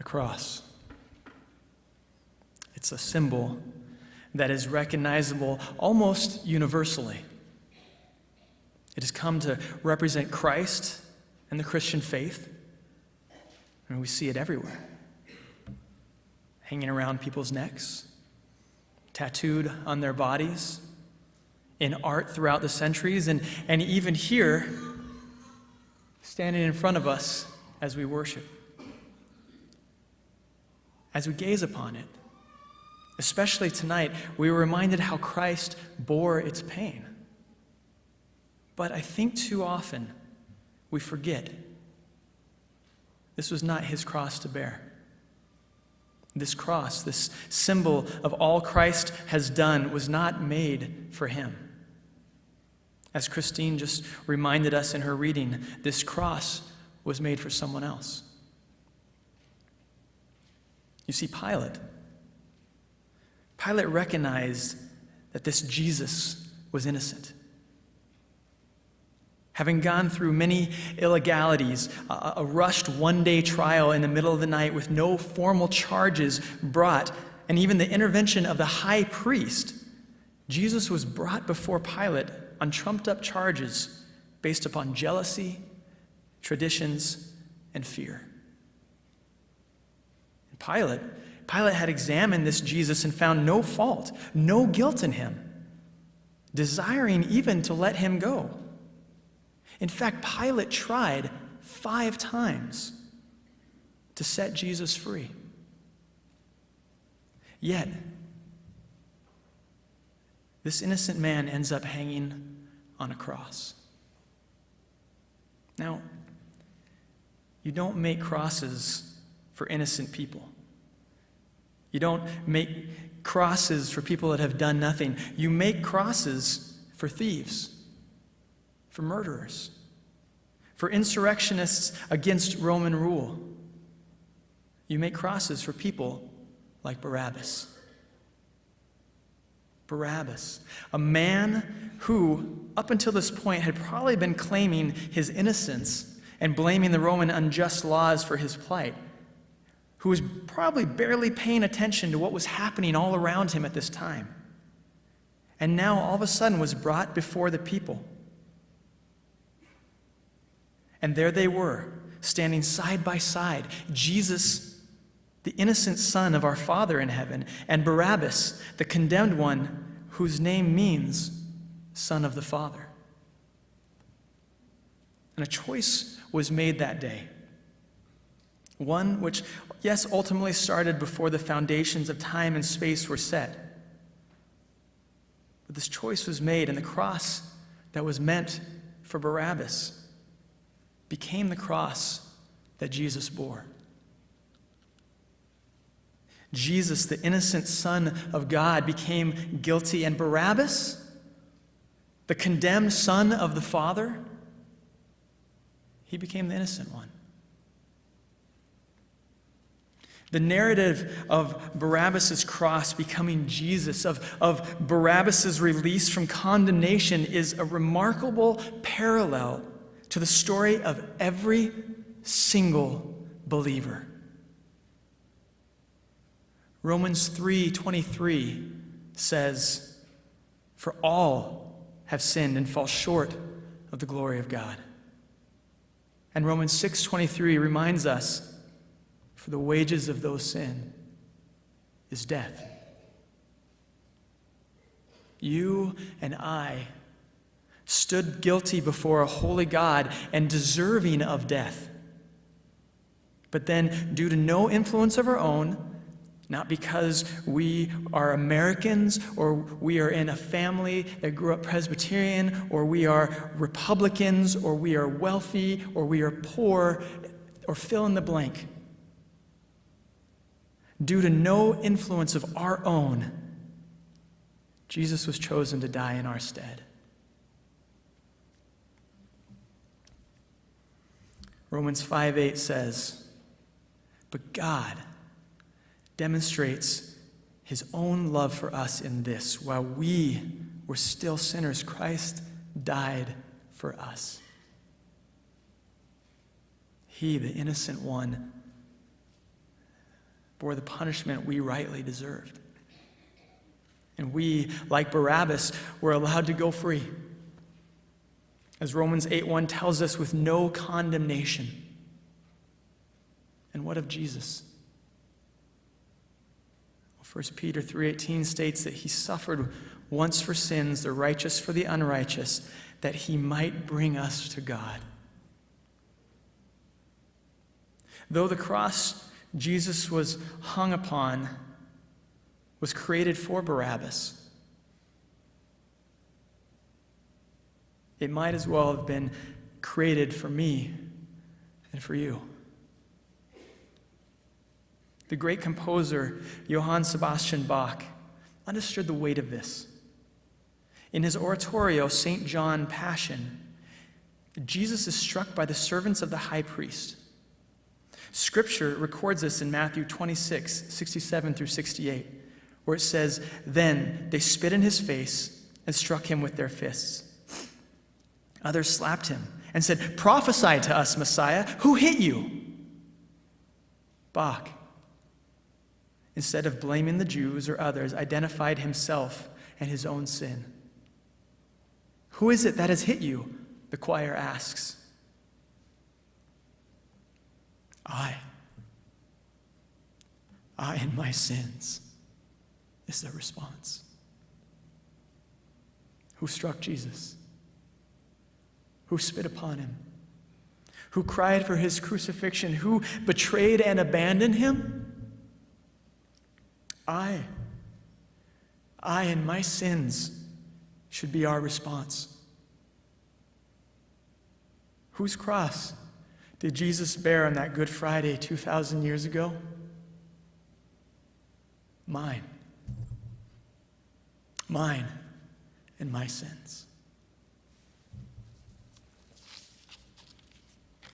cross. It's a symbol that is recognizable almost universally. It has come to represent Christ and the Christian faith, and we see it everywhere. Hanging around people's necks, tattooed on their bodies, in art throughout the centuries, and even here, standing in front of us as we worship. As we gaze upon it, especially tonight, we were reminded how Christ bore its pain. But I think too often we forget this was not his cross to bear. This cross, this symbol of all Christ has done, was not made for him. As Christine just reminded us in her reading, this cross was made for someone else. You see, Pilate recognized that this Jesus was innocent. Having gone through many illegalities, a rushed one-day trial in the middle of the night with no formal charges brought, and even the intervention of the high priest, Jesus was brought before Pilate on trumped-up charges based upon jealousy, traditions, and fear. And Pilate had examined this Jesus and found no fault, no guilt in him, desiring even to let him go. In fact, Pilate tried 5 times to set Jesus free. Yet, this innocent man ends up hanging on a cross. Now, you don't make crosses for innocent people. You don't make crosses for people that have done nothing. You make crosses for thieves, for murderers, for insurrectionists against Roman rule. You make crosses for people like Barabbas. Barabbas, a man who, up until this point, had probably been claiming his innocence and blaming the Roman unjust laws for his plight, who was probably barely paying attention to what was happening all around him at this time, and now all of a sudden was brought before the people. And there they were, standing side by side, Jesus, the innocent Son of our Father in heaven, and Barabbas, the condemned one whose name means Son of the Father. And a choice was made that day. One which, yes, ultimately started before the foundations of time and space were set. But this choice was made, and the cross that was meant for Barabbas became the cross that Jesus bore. Jesus, the innocent Son of God, became guilty, and Barabbas, the condemned Son of the Father, he became the innocent one. The narrative of Barabbas' cross becoming Jesus, of Barabbas' release from condemnation, is a remarkable parallel to the story of every single believer. Romans 3:23 says, "For all have sinned and fall short of the glory of God." And Romans 6:23 reminds us, "For the wages of those sin is death." You and I stood guilty before a holy God and deserving of death. But then, due to no influence of our own, not because we are Americans or we are in a family that grew up Presbyterian or we are Republicans or we are wealthy or we are poor or fill in the blank. Due to no influence of our own, Jesus was chosen to die in our stead. Romans 5:8 says, "But God demonstrates his own love for us in this: while we were still sinners, Christ died for us." He, the innocent one, bore the punishment we rightly deserved. And we, like Barabbas, were allowed to go free. As Romans 8:1 tells us, with no condemnation. And what of Jesus? 1 Peter 3:18 states that he suffered once for sins, the righteous for the unrighteous, that he might bring us to God. Though the cross Jesus was hung upon was created for Barabbas, it might as well have been created for me and for you. The great composer Johann Sebastian Bach understood the weight of this. In his oratorio, St. John Passion, Jesus is struck by the servants of the high priest. Scripture records this in Matthew 26:67 through 68, where it says, "Then they spit in his face and struck him with their fists. Others slapped him and said, 'Prophesy to us, Messiah, who hit you?' Bach, instead of blaming the Jews or others, identified himself and his own sin. 'Who is it that has hit you?' the choir asks. 'I and my sins,' is the response. Who struck Jesus? Who spit upon him? Who cried for his crucifixion? Who betrayed and abandoned him? I and my sins should be our response. Whose cross did Jesus bear on that Good Friday 2,000 years ago? Mine. Mine and my sins.